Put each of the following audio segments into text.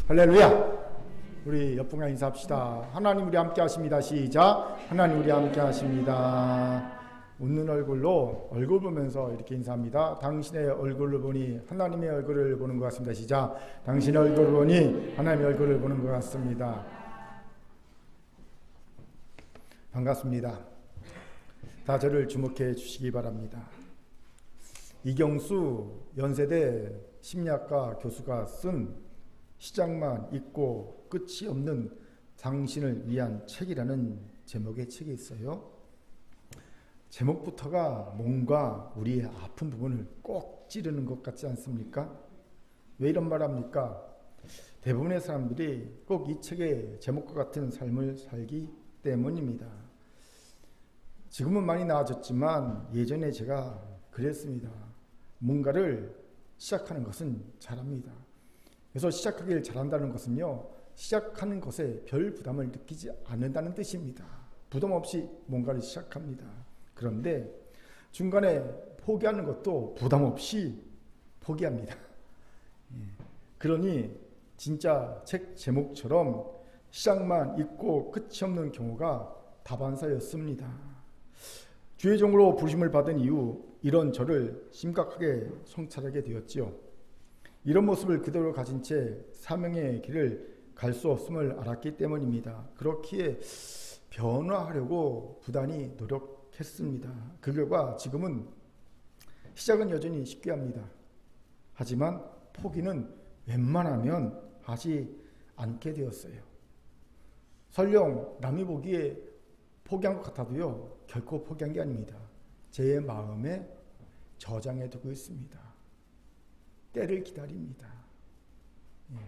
할렐루야. 우리 옆분과 인사합시다. 하나님 우리 함께 하십니다. 시작. 하나님 우리 함께 하십니다. 웃는 얼굴로 얼굴 보면서 이렇게 인사합니다. 당신의 얼굴을 보니 하나님의 얼굴을 보는 것 같습니다. 시작. 당신의 얼굴을 보니 하나님의 얼굴을 보는 것 같습니다. 반갑습니다. 다 저를 주목해 주시기 바랍니다. 이경수 연세대 심리학과 교수가 쓴 시작만 있고 끝이 없는 당신을 위한 책이라는 제목의 책이 있어요. 제목부터가 뭔가 우리의 아픈 부분을 꼭 찌르는 것 같지 않습니까? 왜 이런 말 합니까? 대부분의 사람들이 꼭 이 책의 제목과 같은 삶을 살기 때문입니다. 지금은 많이 나아졌지만 예전에 제가 그랬습니다. 뭔가를 시작하는 것은 잘합니다. 그래서 시작하길 잘한다는 것은요, 시작하는 것에 별 부담을 느끼지 않는다는 뜻입니다. 부담 없이 뭔가를 시작합니다. 그런데 중간에 포기하는 것도 부담 없이 포기합니다. 그러니 진짜 책 제목처럼 시작만 있고 끝이 없는 경우가 다반사였습니다. 주의 종으로 부르심을 받은 이후 이런 저를 심각하게 성찰하게 되었지요. 이런 모습을 그대로 가진 채 사명의 길을 갈 수 없음을 알았기 때문입니다. 그렇기에 변화하려고 부단히 노력했습니다. 그 결과 지금은 시작은 여전히 쉽게 합니다. 하지만 포기는 웬만하면 하지 않게 되었어요. 설령 남이 보기에 포기한 것 같아도요, 결코 포기한 게 아닙니다. 제 마음에 저장해 두고 있습니다. 때를 기다립니다.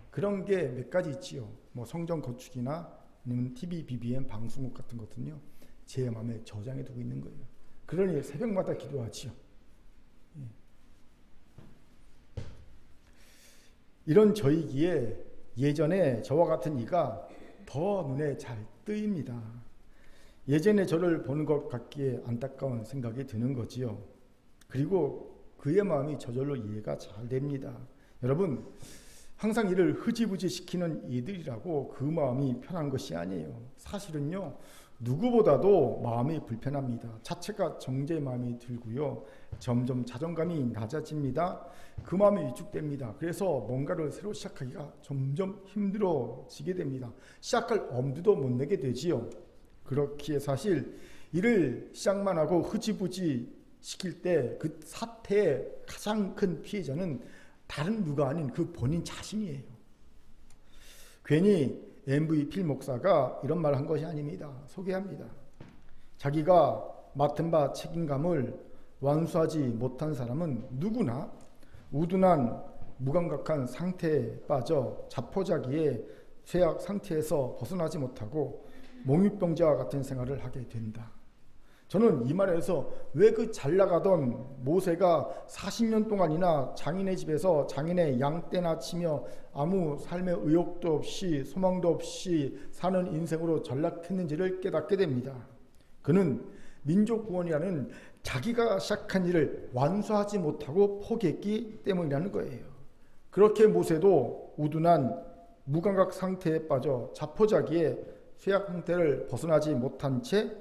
그런 게 몇 가지 있지요. 뭐 성경 건축이나 아니면 TV, BBM 방송국 같은 것은요, 제 마음에 저장해 두고 있는 거예요. 그러니 새벽마다 기도하지요. 이런 저이기에 예전에 저와 같은 이가 더 눈에 잘 뜨입니다. 예전에 저를 보는 것 같기에 안타까운 생각이 드는 거지요. 그리고 그의 마음이 저절로 이해가 잘 됩니다. 여러분, 항상 이를 흐지부지 시키는 이들이라고 그 마음이 편한 것이 아니에요. 사실은요, 누구보다도 마음이 불편합니다. 자체가 정죄의 마음이 들고요, 점점 자존감이 낮아집니다. 그 마음이 위축됩니다. 그래서 뭔가를 새로 시작하기가 점점 힘들어지게 됩니다. 시작할 엄두도 못 내게 되지요. 그렇기에 사실 이를 시작만 하고 흐지부지 시킬 때 그 사태의 가장 큰 피해자는 다른 누가 아닌 그 본인 자신이에요. 괜히 MV 필 목사가 이런 말을 한 것이 아닙니다. 소개합니다. 자기가 맡은 바 책임감을 완수하지 못한 사람은 누구나 우둔한 무감각한 상태에 빠져 자포자기의 쇠약 상태에서 벗어나지 못하고 몽유병자와 같은 생활을 하게 된다. 저는 이 말에서 왜 그 잘나가던 모세가 40년 동안이나 장인의 집에서 장인의 양떼나 치며 아무 삶의 의욕도 없이 소망도 없이 사는 인생으로 전락했는지를 깨닫게 됩니다. 그는 민족 구원이라는 자기가 시작한 일을 완수하지 못하고 포기했기 때문이라는 거예요. 그렇게 모세도 우둔한 무감각 상태에 빠져 자포자기의 쇠약 상태를 벗어나지 못한 채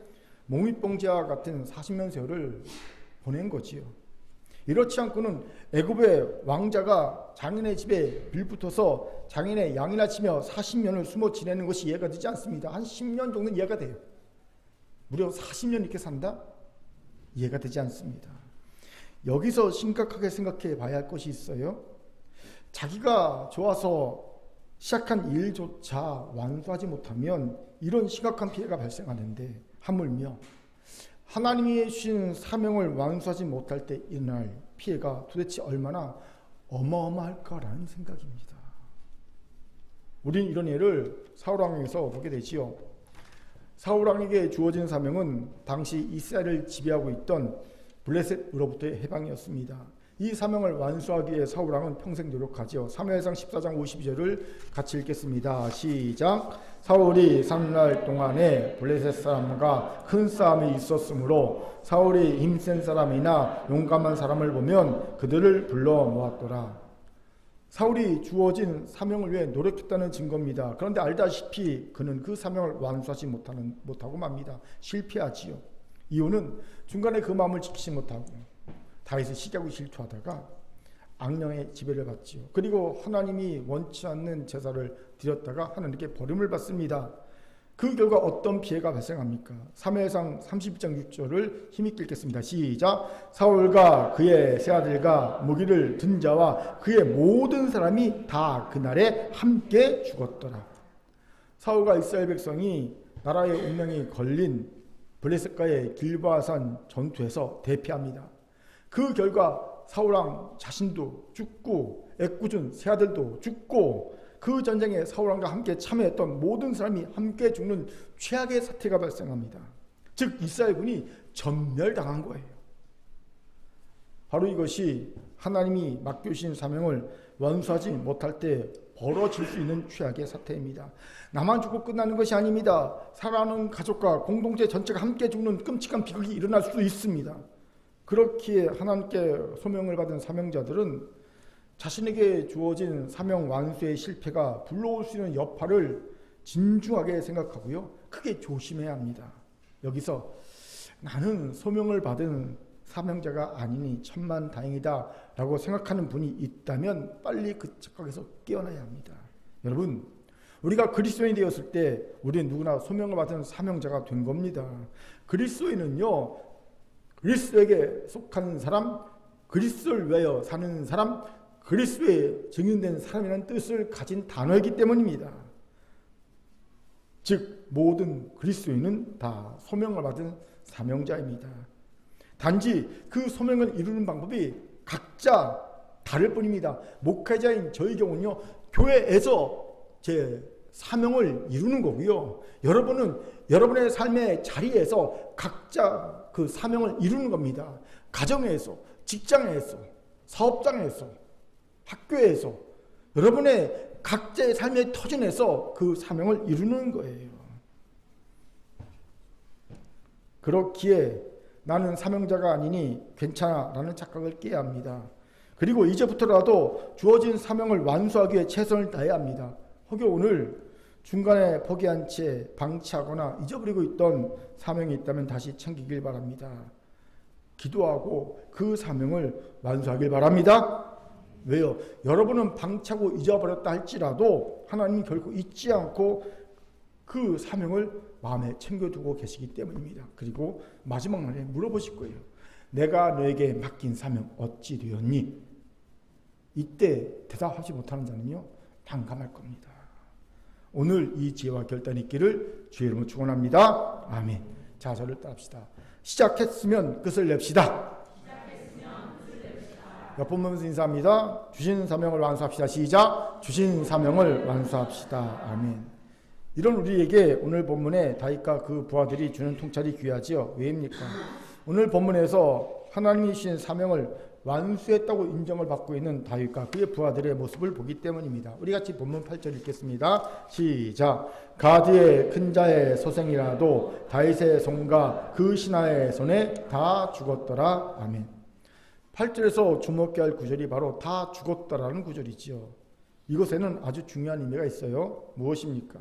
몽유병자와 같은 40년 세월을 보낸 거지요. 이렇지 않고는 애굽의 왕자가 장인의 집에 빌붙어서 장인의 양이나 치며 40년을 숨어 지내는 것이 이해가 되지 않습니다. 한 10년 정도는 이해가 돼요. 무려 40년 이렇게 산다? 이해가 되지 않습니다. 여기서 심각하게 생각해 봐야 할 것이 있어요. 자기가 좋아서 시작한 일조차 완수하지 못하면 이런 심각한 피해가 발생하는데, 하물며 하나님이 주신 사명을 완수하지 못할 때 일어날 피해가 도대체 얼마나 어마어마할까라는 생각입니다. 우리는 이런 예를 사울왕에서 보게 되지요. 사울왕에게 주어진 사명은 당시 이스라엘을 지배하고 있던 블레셋으로부터의 해방이었습니다. 이 사명을 완수하기 위해 사울왕은 평생 노력하죠. 사무엘상 14장 52절을 같이 읽겠습니다. 시작. 사울이 3날 동안에 블레셋 사람과 큰 싸움이 있었으므로 사울이 힘센 사람이나 용감한 사람을 보면 그들을 불러 모았더라. 사울이 주어진 사명을 위해 노력했다는 증거입니다. 그런데 알다시피 그는 그 사명을 완수하지 못하고 맙니다. 실패하지요. 이유는 중간에 그 마음을 지키지 못하고 다윗의 시기하고 질투하다가 악령의 지배를 받지요. 그리고 하나님이 원치 않는 제사를 드렸다가 하나님께 버림을 받습니다. 그 결과 어떤 피해가 발생합니까? 사무엘상 32장 6절을 힘있게 읽겠습니다. 시작. 사울과 그의 세 아들과 무기를 든 자와 그의 모든 사람이 다 그날에 함께 죽었더라. 사울과 이스라엘 백성이 나라의 운명이 걸린 블레셋과의 길보아산 전투에서 대피합니다. 그 결과 사울왕 자신도 죽고 애꿎은 세 아들도 죽고 그 전쟁에 사울왕과 함께 참여했던 모든 사람이 함께 죽는 최악의 사태가 발생합니다. 즉 이스라엘군이 전멸당한 거예요. 바로 이것이 하나님이 맡겨주신 사명을 완수하지 못할 때 벌어질 수 있는 최악의 사태입니다. 나만 죽고 끝나는 것이 아닙니다. 사랑하는 가족과 공동체 전체가 함께 죽는 끔찍한 비극이 일어날 수 있습니다. 그렇기에 하나님께 소명을 받은 사명자들은 자신에게 주어진 사명 완수의 실패가 불러올 수 있는 여파를 진중하게 생각하고요. 크게 조심해야 합니다. 여기서 나는 소명을 받은 사명자가 아니니 천만다행이다 라고 생각하는 분이 있다면 빨리 그 착각에서 깨어나야 합니다. 여러분, 우리가 그리스도인이 되었을 때 우리는 누구나 소명을 받은 사명자가 된 겁니다. 그리스도인은요, 그리스도에게 속한 사람, 그리스도를 위하여 사는 사람, 그리스도에 증인된 사람이라는 뜻을 가진 단어이기 때문입니다. 즉 모든 그리스도인은 다 소명을 받은 사명자입니다. 단지 그 소명을 이루는 방법이 각자 다를 뿐입니다. 목회자인 저희 경우는요, 교회에서 제 사명을 이루는 거고요. 여러분은 여러분의 삶의 자리에서 각자 그 사명을 이루는 겁니다. 가정에서, 직장에서, 사업장에서, 학교에서, 여러분의 각자의 삶의 터전에서 그 사명을 이루는 거예요. 그렇기에 나는 사명자가 아니니 괜찮아 라는 착각을 깨야 합니다. 그리고 이제부터라도 주어진 사명을 완수하기 위해 최선을 다해야 합니다. 혹여 오늘 중간에 포기한 채 방치하거나 잊어버리고 있던 사명이 있다면 다시 챙기길 바랍니다. 기도하고 그 사명을 완수하길 바랍니다. 왜요? 여러분은 방치하고 잊어버렸다 할지라도 하나님은 결코 잊지 않고 그 사명을 마음에 챙겨두고 계시기 때문입니다. 그리고 마지막 날에 물어보실 거예요. 내가 너에게 맡긴 사명 어찌 되었니? 이때 대답하지 못하는 자는요, 난감할 겁니다. 오늘 이 지혜와 결단이 있기를 주의 이름으로 축원합니다. 아멘. 자, 저를 따릅시다. 시작했으면 끝을 냅시다. 옆 보면서 인사합니다. 주신 사명을 완수합시다. 시작. 주신 사명을 완수합시다. 아멘. 이런 우리에게 오늘 본문에 다윗과 그 부하들이 주는 통찰이 귀하지요. 왜입니까? 오늘 본문에서 하나님이 주신 사명을 완수했다고 인정을 받고 있는 다윗과 그의 부하들의 모습을 보기 때문입니다. 우리 같이 본문 8절 읽겠습니다. 시작. 가드의 큰 자의 소생이라도 다윗의 손과 그 신하의 손에 다 죽었더라. 아멘. 8절에서 주목해야 할 구절이 바로 다 죽었다라는 구절이지요. 이것에는 아주 중요한 의미가 있어요. 무엇입니까?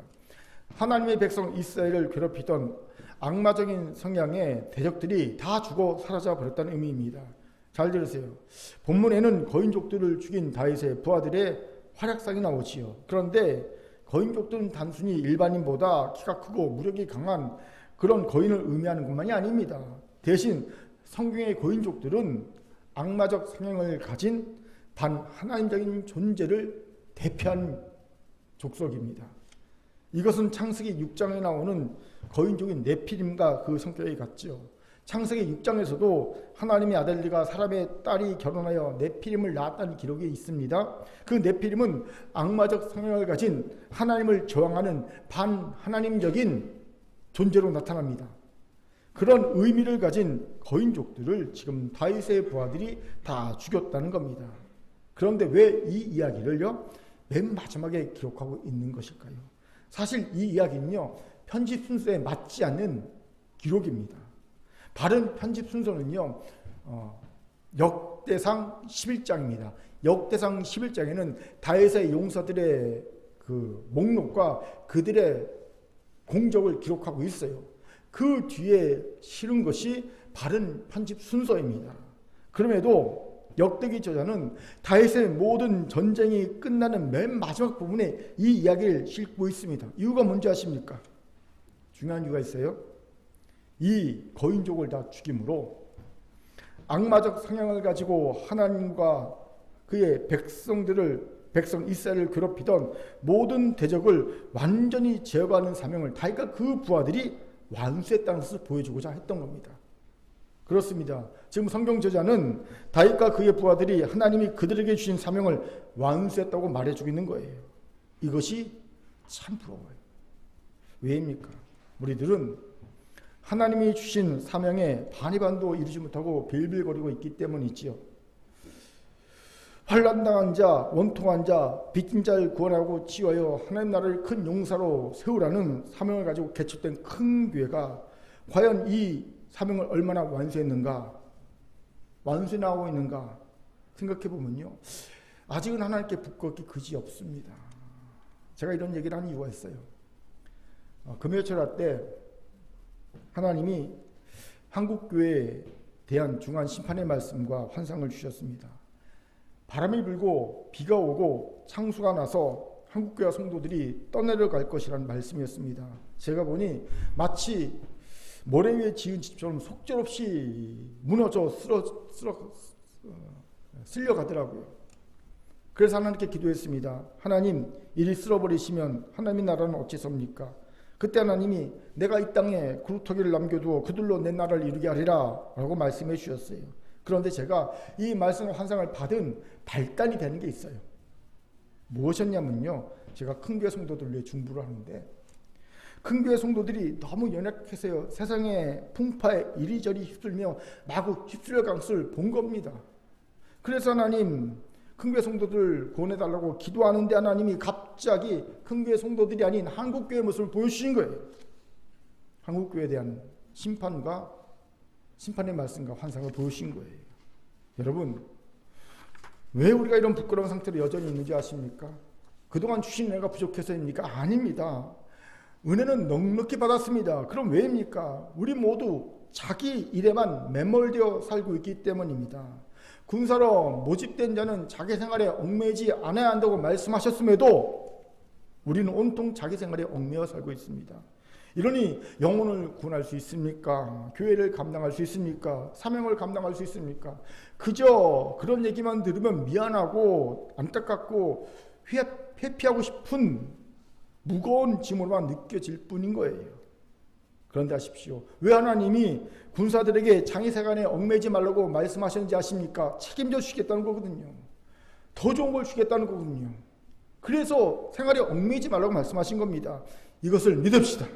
하나님의 백성 이스라엘을 괴롭히던 악마적인 성향의 대적들이 다 죽어 사라져 버렸다는 의미입니다. 잘 들으세요. 본문에는 거인족들을 죽인 다윗의 부하들의 활약상이 나오지요. 그런데 거인족들은 단순히 일반인보다 키가 크고 무력이 강한 그런 거인을 의미하는 것만이 아닙니다. 대신 성경의 거인족들은 악마적 성향을 가진 반하나님적인 존재를 대표하는 족속입니다. 이것은 창세기 6장에 나오는 거인족인 네피림과 그 성격이 같죠. 창세기 6장에서도 하나님의 아들들과 사람의 딸이 결혼하여 네피림을 낳았다는 기록이 있습니다. 그 네피림은 악마적 성향을 가진 하나님을 저항하는 반하나님적인 존재로 나타납니다. 그런 의미를 가진 거인족들을 지금 다윗의 부하들이 다 죽였다는 겁니다. 그런데 왜 이 이야기를요, 맨 마지막에 기록하고 있는 것일까요? 사실 이 이야기는요, 편집 순서에 맞지 않는 기록입니다. 바른 편집 순서는요, 역대상 11장입니다. 역대상 11장에는 다윗의 용사들의 그 목록과 그들의 공적을 기록하고 있어요. 그 뒤에 실은 것이 바른 편집 순서입니다. 그럼에도 역대기 저자는 다윗의 모든 전쟁이 끝나는 맨 마지막 부분에 이 이야기를 싣고 있습니다. 이유가 뭔지 아십니까? 중요한 이유가 있어요. 이 거인족을 다 죽임으로 악마적 성향을 가지고 하나님과 그의 백성 이스라엘을 괴롭히던 모든 대적을 완전히 제거하는 사명을 다윗과 그 부하들이 완수했다는 것을 보여주고자 했던 겁니다. 그렇습니다. 지금 성경 저자는 다윗과 그의 부하들이 하나님이 그들에게 주신 사명을 완수했다고 말해주고 있는 거예요. 이것이 참 부러워요. 왜입니까? 우리들은 하나님이 주신 사명에 반이반도 이루지 못하고 빌빌거리고 있기 때문이지요. 환난당한 자, 원통한 자, 빚진 자를 구원하고 치유하여 하나님 나라를 큰 용사로 세우라는 사명을 가지고 개척된 큰 교회가 과연 이 사명을 얼마나 완수했는가, 완수해 나오고 있는가 생각해 보면요, 아직은 하나님께 부끄럽기 그지 없습니다. 제가 이런 얘기를 하는 이유가 있어요. 금요철야 때 하나님이 한국교회에 대한 중한 심판의 말씀과 환상을 주셨습니다. 바람이 불고 비가 오고 창수가 나서 한국교회 성도들이 떠내려갈 것이라는 말씀이었습니다. 제가 보니 마치 모래 위에 지은 집처럼 속절없이 무너져 쓸려가더라고요. 그래서 하나님께 기도했습니다. 하나님, 이리 쓸어버리시면 하나님의 나라는 어찌섭니까? 그때 하나님이 내가 이 땅에 구루터기를 남겨두어 그들로 내 나라를 이루게 하리라 라고 말씀해 주셨어요. 그런데 제가 이 말씀의 환상을 받은 발단이 되는 게 있어요. 무엇이었냐면요, 제가 큰교회 성도들 위해 중보를 하는데 큰교회 성도들이 너무 연약해서요, 세상의 풍파에 이리저리 휩쓸며 마구 휩쓸려간 것을 본 겁니다. 그래서 하나님, 큰교회 성도들 구원해달라고 기도하는데 하나님이 갑자기 큰교회 성도들이 아닌 한국교회의 모습을 보여주신 거예요. 한국교회에 대한 심판의 말씀과 환상을 보여주신 거예요. 여러분, 왜 우리가 이런 부끄러운 상태로 여전히 있는지 아십니까? 그동안 주신 은혜가 부족해서입니까? 아닙니다. 은혜는 넉넉히 받았습니다. 그럼 왜입니까? 우리 모두 자기 일에만 매몰되어 살고 있기 때문입니다. 군사로 모집된 자는 자기 생활에 얽매이지 않아야 한다고 말씀하셨음에도 우리는 온통 자기 생활에 얽매여 살고 있습니다. 이러니 영혼을 구원할 수 있습니까? 교회를 감당할 수 있습니까? 사명을 감당할 수 있습니까? 그저 그런 얘기만 들으면 미안하고 안타깝고 회피하고 싶은 무거운 짐으로만 느껴질 뿐인 거예요. 그런데 아십시오. 왜 하나님이 군사들에게 장의세간에 얽매이지 말라고 말씀하셨는지 아십니까? 책임져 주시겠다는 거거든요. 더 좋은 걸 주겠다는 거거든요. 그래서 생활에 얽매이지 말라고 말씀하신 겁니다. 이것을 믿읍시다.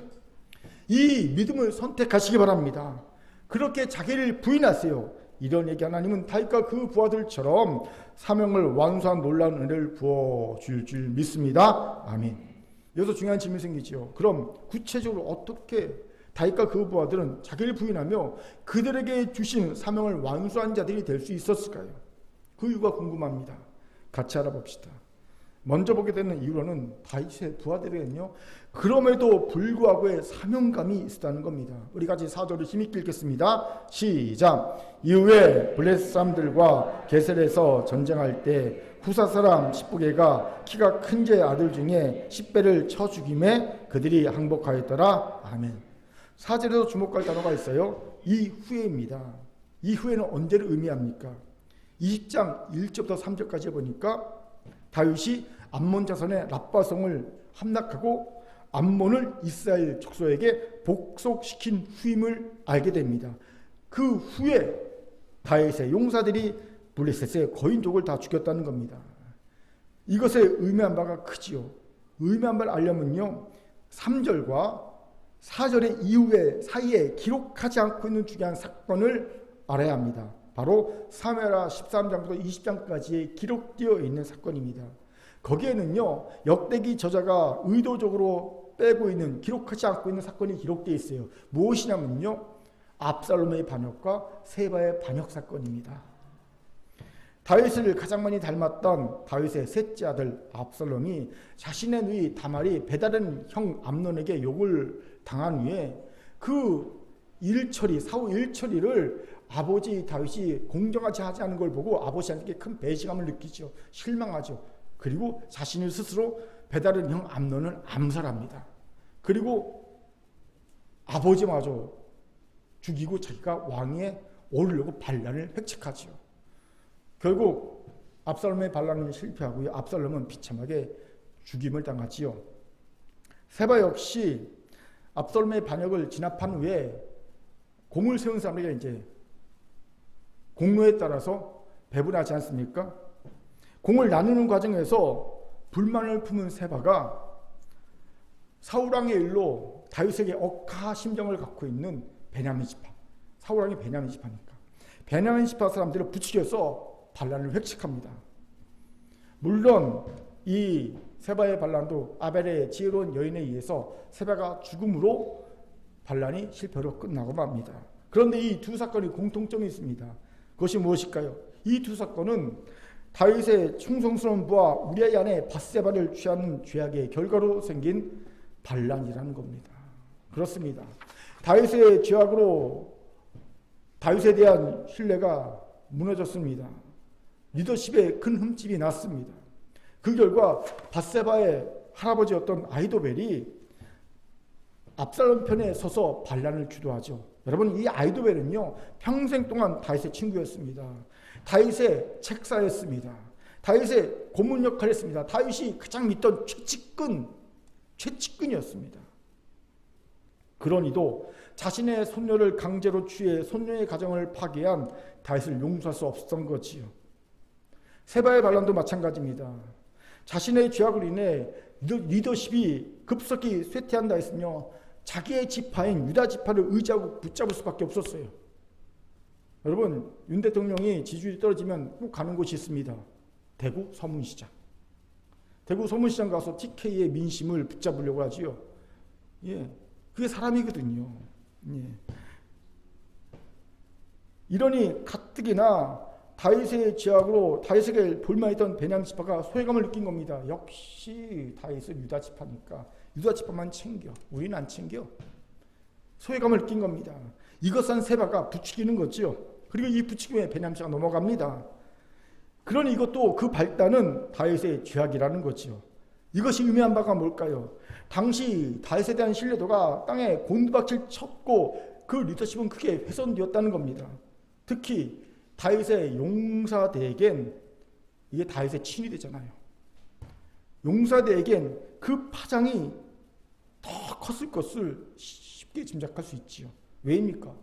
이 믿음을 선택하시기 바랍니다. 그렇게 자기를 부인하세요. 이런 얘기 하나님은 다윗과 그 부하들처럼 사명을 완수한 놀라운 은혜를 부어줄 줄 믿습니다. 아멘. 여기서 중요한 질문이 생기죠. 그럼 구체적으로 어떻게 다윗과 그 부하들은 자기를 부인하며 그들에게 주신 사명을 완수한 자들이 될 수 있었을까요? 그 이유가 궁금합니다. 같이 알아봅시다. 먼저 보게 되는 이유로는 다윗의 부하들에게는요, 그럼에도 불구하고의 사명감이 있었다는 겁니다. 우리 같이 4절을 힘있게 읽겠습니다. 시작. 이후에 블레셋 사람들과 게셀에서 전쟁할 때 후사 사람 십부개가 키가 큰 제 아들 중에 10배를 쳐 죽임에 그들이 항복하였더라. 아멘. 4절에서 주목할 단어가 있어요. 이후에입니다. 이후에는 언제를 의미합니까? 20장 1절부터 3절까지 보니까 다윗이 암몬 자손의 랍바성을 함락하고 암몬을 이스라엘 족속에게 복속시킨 후임을 알게 됩니다. 그 후에 다윗의 용사들이 블레셋의 거인족을 다 죽였다는 겁니다. 이것에 의미한 바가 크지요. 의미한 바를 알려면요, 3절과 4절의 이후에 사이에 기록하지 않고 있는 중요한 사건을 알아야 합니다. 바로 사무엘하 13장부터 20장까지에 기록되어 있는 사건입니다. 거기에는요, 역대기 저자가 의도적으로 빼고 있는, 기록하지 않고 있는 사건이 기록되어 있어요. 무엇이냐면요, 압살롬의 반역과 세바의 반역 사건입니다. 다윗을 가장 많이 닮았던 다윗의 셋째 아들 압살롬이 자신의 누이 다말이 배다른 형 암논에게 욕을 당한 후에 그 사후 일처리를 아버지 다윗이 공정하지 하지 않은 걸 보고 아버지한테 큰 배신감을 느끼죠. 실망하죠. 그리고 자신이 스스로 배다른 형 암논을 암살합니다. 그리고 아버지마저 죽이고 자기가 왕위에 오르려고 반란을 획책하지요. 결국 압살롬의 반란은 실패하고요. 압살롬은 비참하게 죽임을 당하지요. 세바 역시 압살롬의 반역을 진압한 후에 공을 세운 사람에게 이제 공로에 따라서 배분하지 않습니까? 공을 나누는 과정에서 불만을 품은 세바가 사울왕의 일로 다윗에게 억하 심정을 갖고 있는 베냐민 지파, 사울왕이 베냐민 지파니까 베냐민 지파 사람들을 부추겨서 반란을 획책합니다. 물론 이 세바의 반란도 아벨의 지혜로운 여인에 의해서 세바가 죽음으로 반란이 실패로 끝나고 맙니다. 그런데 이 두 사건이 공통점이 있습니다. 그것이 무엇일까요? 이 두 사건은 다윗의 충성스러운 부하 우리아의 아내 밧세바를 취하는 죄악의 결과로 생긴 반란이라는 겁니다. 그렇습니다. 다윗의 죄악으로 다윗에 대한 신뢰가 무너졌습니다. 리더십에 큰 흠집이 났습니다. 그 결과 밧세바의 할아버지였던 아히도벨이 압살롬 편에 서서 반란을 주도하죠. 여러분, 이 아히도벨은요 평생 동안 다윗의 친구였습니다. 다윗의 책사였습니다. 다윗의 고문 역할을 했습니다. 다윗이 가장 믿던 최측근이었습니다. 그러니도 자신의 손녀를 강제로 취해 손녀의 가정을 파괴한 다윗을 용서할 수 없었던 거지요. 세바의 반란도 마찬가지입니다. 자신의 죄악으로 인해 리더십이 급속히 쇠퇴한다 했으며 자기의 지파인 유다 지파를 의지하고 붙잡을 수밖에 없었어요. 여러분, 윤 대통령이 지지율이 떨어지면 꼭 가는 곳이 있습니다. 대구 서문시장. 대구 서문시장 가서 TK의 민심을 붙잡으려고 하지요. 예, 그게 사람이거든요. 예. 이러니 가뜩이나 다윗의 죄악으로 다윗에게 불만했던 베냐민 지파가 소외감을 느낀 겁니다. 역시 다윗은 유다 지파니까 유다 지파만 챙겨, 우리는 안 챙겨. 소외감을 느낀 겁니다. 이것은 세바가 부추기는 거죠. 그리고 이 부추김에 베냐민 지파가 넘어갑니다. 그러니 이것도 그 발단은 다윗의 죄악이라는 거죠. 이것이 의미한 바가 뭘까요? 당시 다윗에 대한 신뢰도가 땅에 곤두박질 쳤고 그 리더십은 크게 훼손되었다는 겁니다. 특히 다윗의 용사대에겐 이게 다윗의 친이 되잖아요. 용사대에겐 그 파장이 더 컸을 것을 쉽게 짐작할 수 있지요. 왜입니까?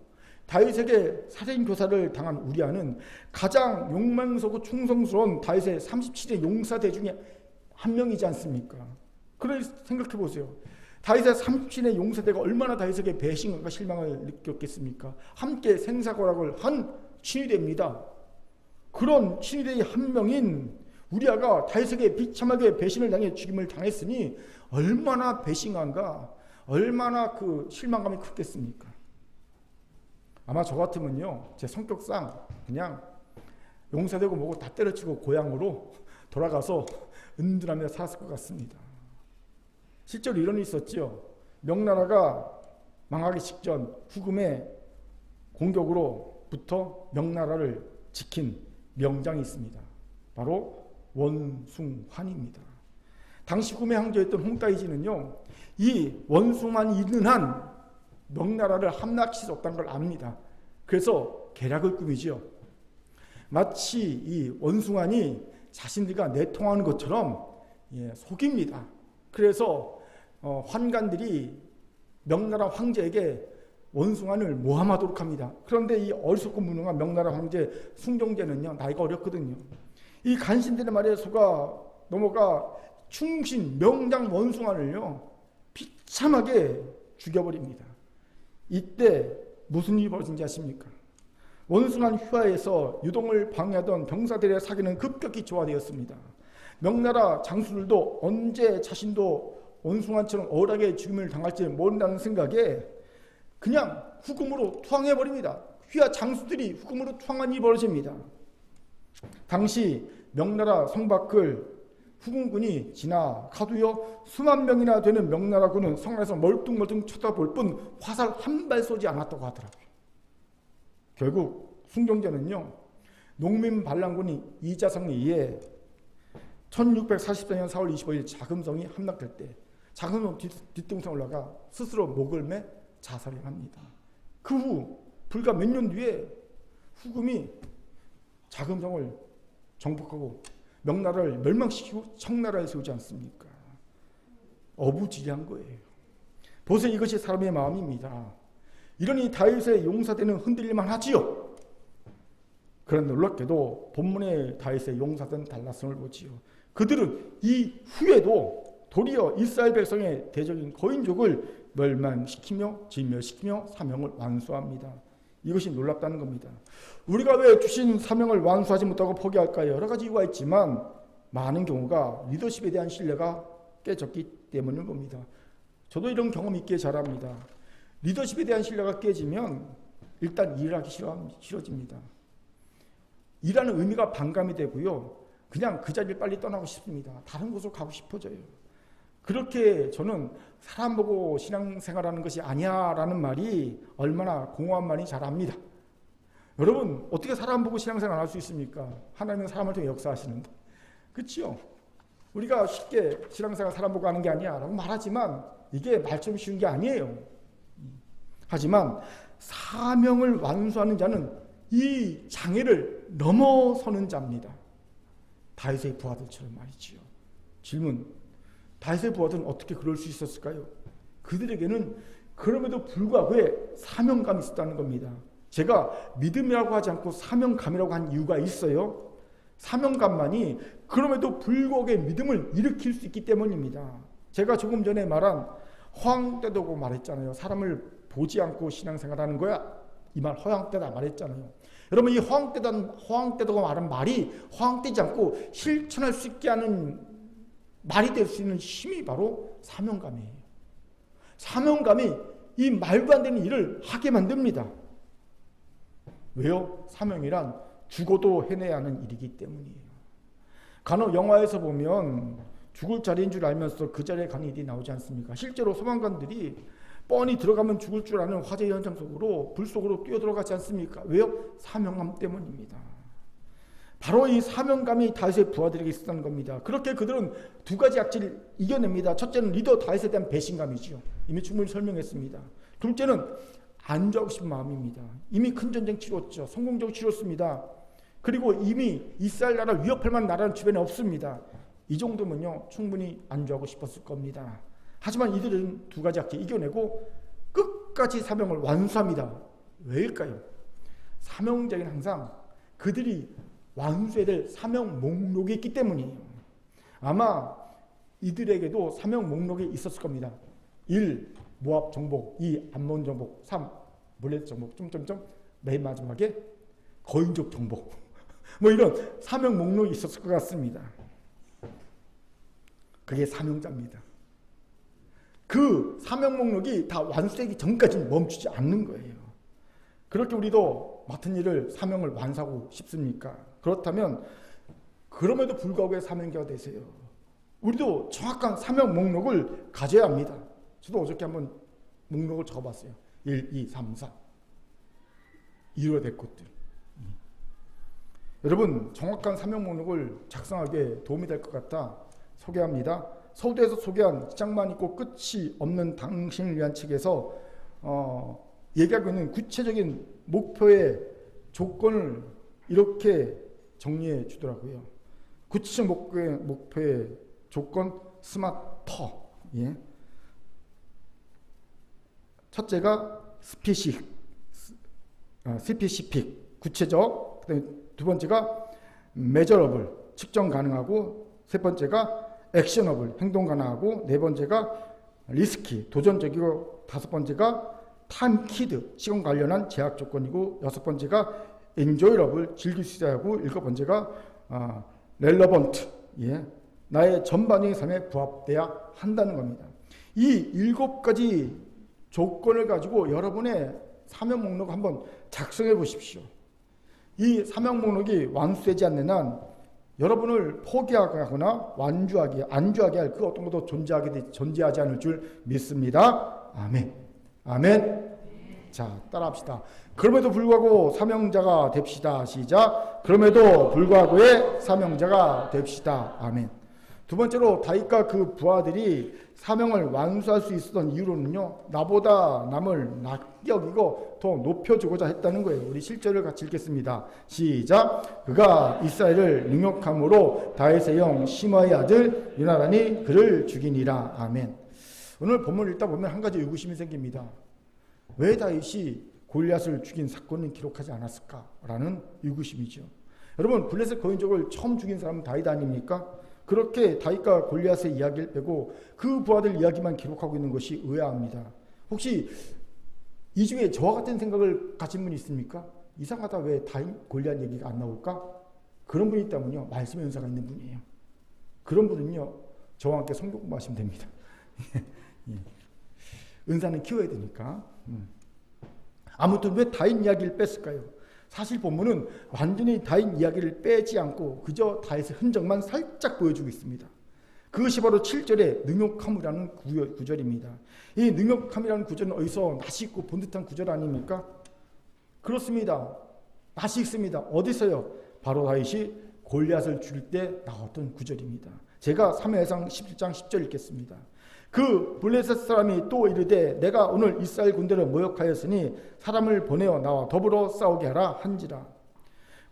다윗에게 살인교사를 당한 우리아는 가장 용맹스럽고 충성스러운 다윗의 37의 용사대 중에 한 명이지 않습니까? 그걸 생각해 보세요. 다윗의 37의 용사대가 얼마나 다윗에게 배신과 실망을 느꼈겠습니까? 함께 생사고락을 한 친위대입니다. 그런 친위대의 한 명인 우리아가 다윗에게 비참하게 배신을 당해 죽임을 당했으니 얼마나 배신감과 얼마나 그 실망감이 컸겠습니까? 아마 저 같으면요, 제 성격상 그냥 용사되고 뭐고 다 때려치고 고향으로 돌아가서 은둔하며 살았을 것 같습니다. 실제로 이런 일이 있었죠. 명나라가 망하기 직전 후금의 공격으로부터 명나라를 지킨 명장이 있습니다. 바로 원숭환입니다. 당시 후금의 황제였던 홍따이지는요, 이 원숭환이 있는 한 명나라를 함락시킬 수 없다는 걸 압니다. 그래서 계략을 꾸미죠. 마치 이 원숭환이 자신들과 내통하는 것처럼 속입니다. 그래서 환관들이 명나라 황제에게 원숭환을 모함하도록 합니다. 그런데 이 어리석고 무능한 명나라 황제 숭종제는요, 나이가 어렸거든요. 이 간신들의 말에 속아 넘어가 충신 명장 원숭환을요 비참하게 죽여버립니다. 이때 무슨 일이 벌어진지 아십니까? 원숭환 휘하에서 유동을 방해하던 병사들의 사기는 급격히 조화되었습니다. 명나라 장수들도 언제 자신도 원숭환처럼 억울하게 죽임을 당할지 모른다는 생각에 그냥 후금으로 투항해버립니다. 휘하 장수들이 후금으로 투항한 일이 벌어집니다. 당시 명나라 성밖을 후금군이 지나가도요 수만 명이나 되는 명나라군은 성 안에서 멀뚱멀뚱 쳐다볼 뿐 화살 한 발 쏘지 않았다고 하더라고요. 결국 순경전은요 농민 반란군이 이자성에 의해 1644년 4월 25일 자금성이 함락될 때 자금성 뒷동산 올라가 스스로 목을 매 자살을 합니다. 그 후 불과 몇 년 뒤에 후금이 자금성을 정복하고 명나라를 멸망시키고 청나라를 세우지 않습니까? 어부지리한 거예요. 보세요. 이것이 사람의 마음입니다. 이러니 다윗의 용사대는 흔들릴만 하지요. 그런데 놀랍게도 본문의 다윗의 용사들은 달랐음을 보지요. 그들은 이 후에도 도리어 이스라엘 백성의 대적인 거인족을 멸망시키며 진멸시키며 사명을 완수합니다. 이것이 놀랍다는 겁니다. 우리가 왜 주신 사명을 완수하지 못하고 포기할까요? 여러 가지 이유가 있지만 많은 경우가 리더십에 대한 신뢰가 깨졌기 때문일 겁니다. 저도 이런 경험 있기에 잘합니다. 리더십에 대한 신뢰가 깨지면 일단 일을 하기 싫어집니다. 일하는 의미가 반감이 되고요. 그냥 그 자리를 빨리 떠나고 싶습니다. 다른 곳으로 가고 싶어져요. 그렇게 저는 사람 보고 신앙생활하는 것이 아니야 라는 말이 얼마나 공허한 말인지 잘 압니다. 여러분 어떻게 사람 보고 신앙생활 할 수 있습니까? 하나님은 사람을 통해 역사하시는데. 그렇죠? 우리가 쉽게 신앙생활 사람 보고 하는 게 아니야 라고 말하지만 이게 말처럼 쉬운 게 아니에요. 하지만 사명을 완수하는 자는 이 장애를 넘어서는 자입니다. 다윗의 부하들처럼 말이지요. 질문, 다윗의 부하들은 어떻게 그럴 수 있었을까요? 그들에게는 그럼에도 불구하고 사명감이 있었다는 겁니다. 제가 믿음이라고 하지 않고 사명감이라고 한 이유가 있어요. 사명감만이 그럼에도 불구하고 믿음을 일으킬 수 있기 때문입니다. 제가 조금 전에 말한 허황되다고 말했잖아요. 사람을 보지 않고 신앙생활하는 거야. 이 말 허황되다 말했잖아요. 여러분 이 허황되다고 말한 말이 허황되지 않고 실천할 수 있게 하는 말이 될 수 있는 힘이 바로 사명감이에요. 사명감이 이 말도 안 되는 일을 하게 만듭니다. 왜요? 사명이란 죽어도 해내야 하는 일이기 때문이에요. 간혹 영화에서 보면 죽을 자리인 줄 알면서 그 자리에 가는 일이 나오지 않습니까? 실제로 소방관들이 뻔히 들어가면 죽을 줄 아는 화재 현장 속으로 불 속으로 뛰어들어가지 않습니까? 왜요? 사명감 때문입니다. 바로 이 사명감이 다윗의 부하들에게 있었던 겁니다. 그렇게 그들은 두 가지 악질을 이겨냅니다. 첫째는 리더 다윗에 대한 배신감이죠. 이미 충분히 설명했습니다. 둘째는 안주하고 싶은 마음입니다. 이미 큰 전쟁 치렀죠. 성공적으로 치렀습니다. 그리고 이미 이스라엘 나라를 위협할 만한 나라는 주변에 없습니다. 이 정도면요 충분히 안주하고 싶었을 겁니다. 하지만 이들은 두 가지 악질 이겨내고 끝까지 사명을 완수합니다. 왜일까요? 사명자에게는 항상 그들이 완수해야 될 사명 목록이 있기 때문이에요. 아마 이들에게도 사명 목록이 있었을 겁니다. 1. 모압 정복, 2. 암몬 정복, 3. 몰렛 정복, 맨 마지막에 거인족 정복. 뭐 이런 사명 목록이 있었을 것 같습니다. 그게 사명자입니다. 그 사명 목록이 다 완수되기 전까지는 멈추지 않는 거예요. 그렇게 우리도 맡은 일을 사명을 완수하고 싶습니까? 그렇다면 그럼에도 불구하고 사명자가 되세요. 우리도 정확한 사명 목록을 가져야 합니다. 저도 어저께 한번 목록을 적어봤어요. 1, 2, 3, 4 이루어야 될 것들. 여러분 정확한 사명 목록을 작성하기에 도움이 될 것 같아 소개합니다. 서두에서 소개한 시작만 있고 끝이 없는 당신을 위한 책에서 얘기하고 있는 구체적인 목표의 조건을 이렇게 정리해 주더라고요. 구체적 목표의 조건 스마터. 예. 첫째가 스페시픽 구체적. 그다음에 두 번째가 measurable 측정 가능하고, 세 번째가 액셔너블 행동 가능하고, 네 번째가 리스키 도전적이고, 다섯 번째가 타임 키드 시간 관련한 제약 조건이고, 여섯 번째가 enjoyable 즐길 수 있어야 하고, 일곱 번째가 relevant 나의 전반적인 삶에 부합돼야 한다는 겁니다. 이 일곱 가지 조건을 가지고 여러분의 사명 목록을 한번 작성해 보십시오. 이 사명 목록이 완수되지 않는 한 여러분을 포기하거나 안주하게 할 그 어떤 것도 존재하지 않을 줄 믿습니다. 아멘. 아멘. 자, 따라합시다. 그럼에도 불구하고 사명자가 됩시다. 시작. 그럼에도 불구하고의 사명자가 됩시다. 아멘. 두 번째로 다윗과 그 부하들이 사명을 완수할 수 있었던 이유로는요, 나보다 남을 낮게 여기고 더 높여주고자 했다는 거예요. 우리 실절을 같이 읽겠습니다. 시작. 그가 이스라엘을 능욕함으로 다윗의 형 시므아의 아들 요나단이 그를 죽이니라. 아멘. 오늘 본문을 읽다 보면 한 가지 의구심이 생깁니다. 왜 다윗이 골리앗을 죽인 사건을 기록하지 않았을까라는 의구심이죠. 여러분, 블레셋 거인족을 처음 죽인 사람은 다윗 아닙니까? 그렇게 다윗과 골리앗의 이야기를 빼고 그 부하들 이야기만 기록하고 있는 것이 의아합니다. 혹시 이 중에 저와 같은 생각을 가진 분이 있습니까? 이상하다, 왜 다윗 골리앗 얘기가 안 나올까? 그런 분이 있다면요, 말씀의 은사가 있는 분이에요. 그런 분은요, 저와 함께 성경 공부하시면 됩니다. 은사는 키워야 되니까. 아무튼 왜 다윗 이야기를 뺐을까요? 사실 본문은 완전히 다윗 이야기를 빼지 않고 그저 다윗의 흔적만 살짝 보여주고 있습니다. 그것이 바로 7절의 능욕함이라는 구절입니다. 이 능욕함이라는 구절은 어디서 낯이 있고 본 듯한 구절 아닙니까? 그렇습니다. 낯이 있습니다. 어디서요? 바로 다윗이 골리앗을 죽일 때 나왔던 구절입니다. 제가 사무엘상 11장 10절 읽겠습니다. 그 블레셋 사람이 또 이르되 내가 오늘 이스라엘 군대를 모욕하였으니 사람을 보내어 나와 더불어 싸우게 하라 한지라.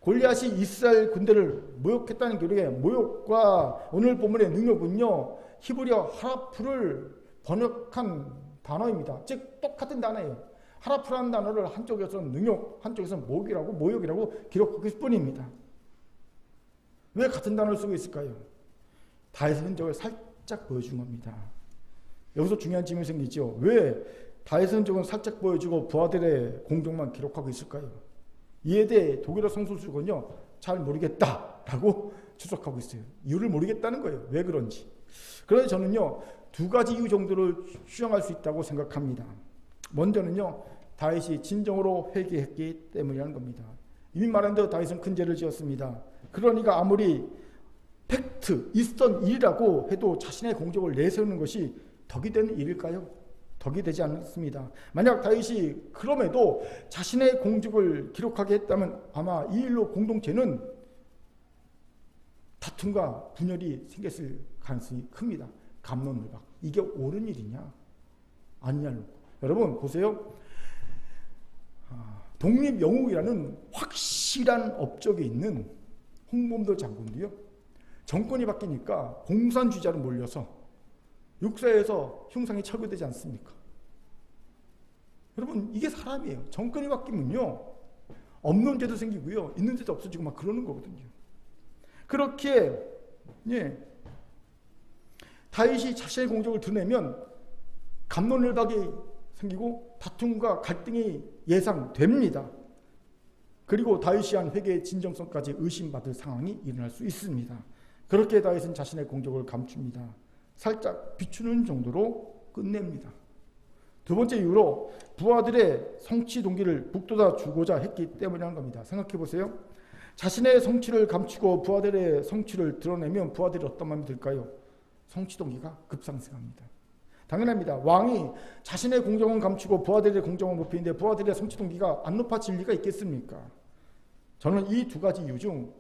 골리앗이 이스라엘 군대를 모욕했다는 기록의 모욕과 오늘 본문의 능욕은요, 히브리어 하라프를 번역한 단어입니다. 즉 똑같은 단어예요. 하라프라는 단어를 한쪽에서는 능욕, 한쪽에서는 모욕이라고 기록하고 있을 뿐입니다. 왜 같은 단어를 쓰고 있을까요? 다윗의 흔적을 살짝 보여준 겁니다. 여기서 중요한 질문이 생기죠. 왜 다윗의 흔적은 살짝 보여주고 부하들의 공적만 기록하고 있을까요? 이에 대해 독일어 성소수건요, 잘 모르겠다라고 추적하고 있어요. 이유를 모르겠다는 거예요. 왜 그런지. 그래서 저는요, 두 가지 이유 정도를 추정할 수 있다고 생각합니다. 먼저는요, 다윗이 진정으로 회개했기 때문이라는 겁니다. 이미 말한 대로 다윗은 큰 죄를 지었습니다. 그러니까 아무리 팩트, 있었던 일이라고 해도 자신의 공적을 내세우는 것이 덕이 되는 일일까요? 덕이 되지 않습니다. 만약 다윗이 그럼에도 자신의 공적을 기록하게 했다면 아마 이 일로 공동체는 다툼과 분열이 생겼을 가능성이 큽니다. 갑론을박. 이게 옳은 일이냐 아니냐는. 여러분 보세요. 독립영웅이라는 확실한 업적이 있는 홍범도 장군도요, 정권이 바뀌니까 공산주의자로 몰려서 육사에서 흉상이 처벌되지 않습니까? 여러분, 이게 사람이에요. 정권이 바뀌면요, 없는 죄도 생기고요, 있는 죄도 없어지고 막 그러는 거거든요. 그렇게 다윗이 자신의 공적을 드러내면 갑론을박이 생기고 다툼과 갈등이 예상됩니다. 그리고 다윗이 한 회개의 진정성까지 의심받을 상황이 일어날 수 있습니다. 그렇게 다윗은 자신의 공적을 감춥니다. 살짝 비추는 정도로 끝냅니다. 두 번째 이유로 부하들의 성취 동기를 북돋아 주고자 했기 때문이라는 겁니다. 생각해 보세요. 자신의 성취를 감추고 부하들의 성취를 드러내면 부하들이 어떤 마음이 들까요? 성취 동기가 급상승합니다. 당연합니다. 왕이 자신의 공정은 감추고 부하들의 공정은 높이는데 부하들의 성취 동기가 안 높아질 리가 있겠습니까? 저는 이 두 가지 이유 중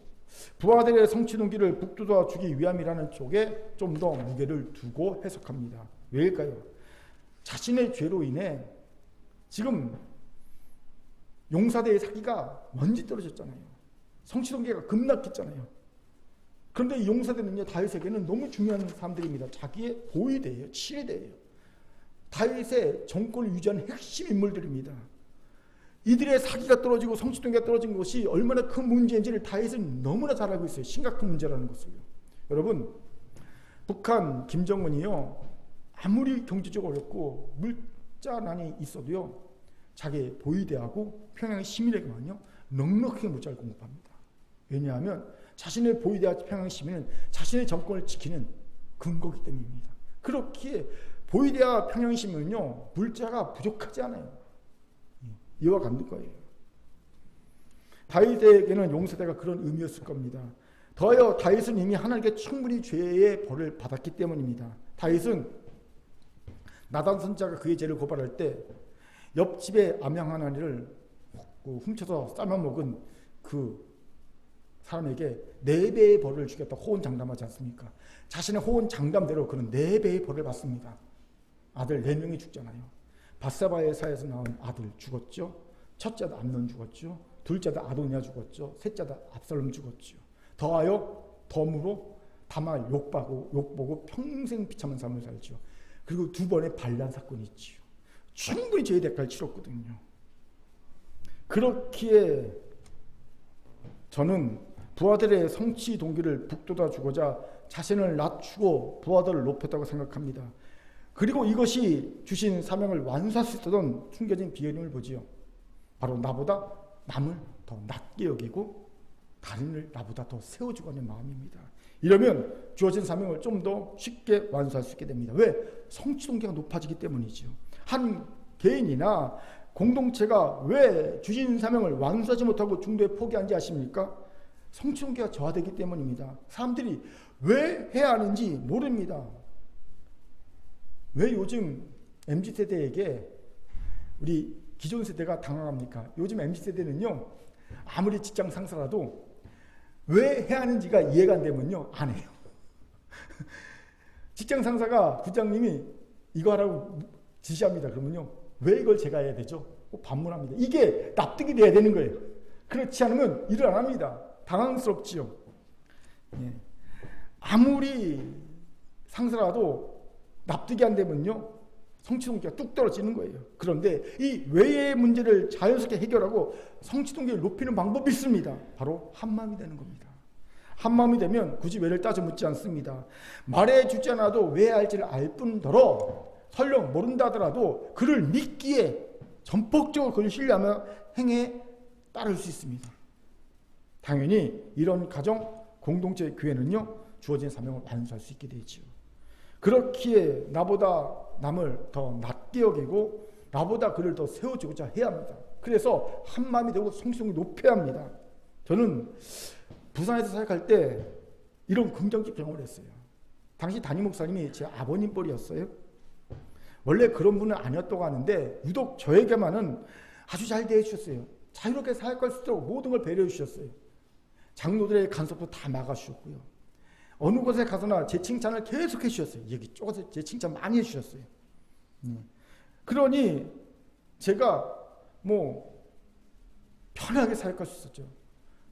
부하들의 성취 동기를 북돋아 주기 위함이라는 쪽에 좀 더 무게를 두고 해석합니다. 왜일까요? 자신의 죄로 인해 지금 용사대의 사기가 먼지 떨어졌잖아요. 성취 동기가 급락했잖아요. 그런데 이 용사대는요, 다윗에게는 너무 중요한 사람들입니다. 자기의 보위대예요. 치리대예요. 다윗의 정권을 유지하는 핵심 인물들입니다. 이들의 사기가 떨어지고 성취 동기가 떨어진 것이 얼마나 큰 문제인지를 다윗은 너무나 잘 알고 있어요. 심각한 문제라는 것을요. 여러분, 북한 김정은이요, 아무리 경제적으로 어렵고 물자난이 있어도요, 자기 보위대하고 평양 시민에게만요 넉넉하게 물자를 공급합니다. 왜냐하면 자신의 보위대와 평양 시민은 자신의 정권을 지키는 근거기 때문입니다. 그렇기에 보위대와 평양 시민은요, 물자가 부족하지 않아요. 이와 같은 거예요. 다윗에게는 용서대가 그런 의미였을 겁니다. 더하여 다윗은 이미 하나님께 충분히 죄의 벌을 받았기 때문입니다. 다윗은 나단 선지자가 그의 죄를 고발할 때 옆집에 암양 하나를 훔쳐서 삶아먹은 그 사람에게 4배의 벌을 주겠다 호언장담하지 않습니까? 자신의 호언장담대로 그는 4배의 벌을 받습니다. 아들 4명이 죽잖아요. 바세바의 사에서 나온 아들 죽었죠. 첫째 아들 암논 죽었죠. 둘째 아들 아도니아 죽었죠. 셋째 아들 압살롬 죽었죠. 더하여 덤으로 다말 욕보고 평생 비참한 삶을 살죠. 그리고 2번의 반란 사건이 있지요. 충분히 죄의 대가를 치렀거든요. 그렇기에 저는 부하들의 성취 동기를 북돋아 주고자 자신을 낮추고 부하들을 높였다고 생각합니다. 그리고 이것이 주신 사명을 완수할 수 있었던 숨겨진 비결임을 보지요. 바로 나보다 남을 더 낮게 여기고 다른을 나보다 더 세워주고 하는 마음입니다. 이러면 주어진 사명을 좀 더 쉽게 완수할 수 있게 됩니다. 왜? 성취 동기가 높아지기 때문이죠. 한 개인이나 공동체가 왜 주신 사명을 완수하지 못하고 중도에 포기한지 아십니까? 성취 동기가 저하되기 때문입니다. 사람들이 왜 해야 하는지 모릅니다. 왜 요즘 MZ세대에게 우리 기존 세대가 당황합니까? 요즘 MZ세대는요, 아무리 직장 상사라도 왜 해야 하는지가 이해가 안 되면요, 안 해요. 직장 상사가 부장님이 이거 하라고 지시합니다. 그러면요, 왜 이걸 제가 해야 되죠? 반문합니다. 이게 납득이 돼야 되는 거예요. 그렇지 않으면 일을 안 합니다. 당황스럽지요. 예. 아무리 상사라도 납득이 안 되면요, 성취동기가 뚝 떨어지는 거예요. 그런데 이 외의 문제를 자연스럽게 해결하고 성취동기를 높이는 방법이 있습니다. 바로 한마음이 되는 겁니다. 한마음이 되면 굳이 왜를 따져 묻지 않습니다. 말해주지 않아도 왜 할지를 알 뿐더러 설령 모른다 하더라도 그를 믿기에 전폭적으로 그를 신뢰하며 행에 따를 수 있습니다. 당연히 이런 가정, 공동체, 교회는요, 주어진 사명을 완수할 수 있게 되죠. 그렇기에 나보다 남을 더 낮게 여기고 나보다 그를 더 세워주고자 해야 합니다. 그래서 한마음이 되고 성취성을 높여야 합니다. 저는 부산에서 사역할 때 이런 긍정적 경험을 했어요. 당시 담임 목사님이 제 아버님 뻘이었어요. 원래 그런 분은 아니었다고 하는데 유독 저에게만은 아주 잘 대해주셨어요. 자유롭게 사역할 수 있도록 모든 걸 배려해 주셨어요. 장로들의 간섭도 다 막아주셨고요. 어느 곳에 가서나 제 칭찬을 계속 해주셨어요. 여기 쪼가서 제 칭찬 많이 해주셨어요. 그러니 제가 편하게 사역할 수 있었죠.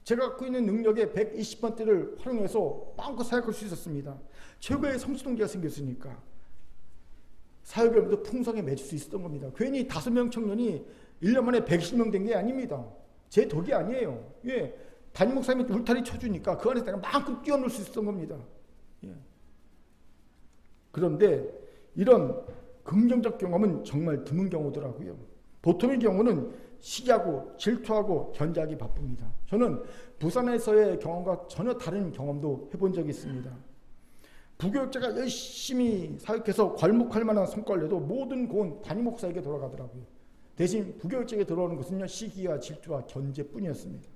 제가 갖고 있는 능력의 120번대를 활용해서 마음껏 사역할 수 있었습니다. 최고의 성취동기가 생겼으니까 사역을 풍성에 맺을 수 있었던 겁니다. 괜히 5명 청년이 1년 만에 120명 된 게 아닙니다. 제 덕이 아니에요. 예. 담임 목사님이 울타리 쳐주니까 그 안에서 내가 마음껏 뛰어놀 수 있었던 겁니다. 예. 그런데 이런 긍정적 경험은 정말 드문 경우더라고요. 보통의 경우는 시기하고 질투하고 견제하기 바쁩니다. 저는 부산에서의 경험과 전혀 다른 경험도 해본 적이 있습니다. 부교육자가 열심히 사역해서 괄목할 만한 성과를 내도 모든 고은 담임 목사에게 돌아가더라고요. 대신 부교육자에게 들어오는 것은요, 시기와 질투와 견제뿐이었습니다.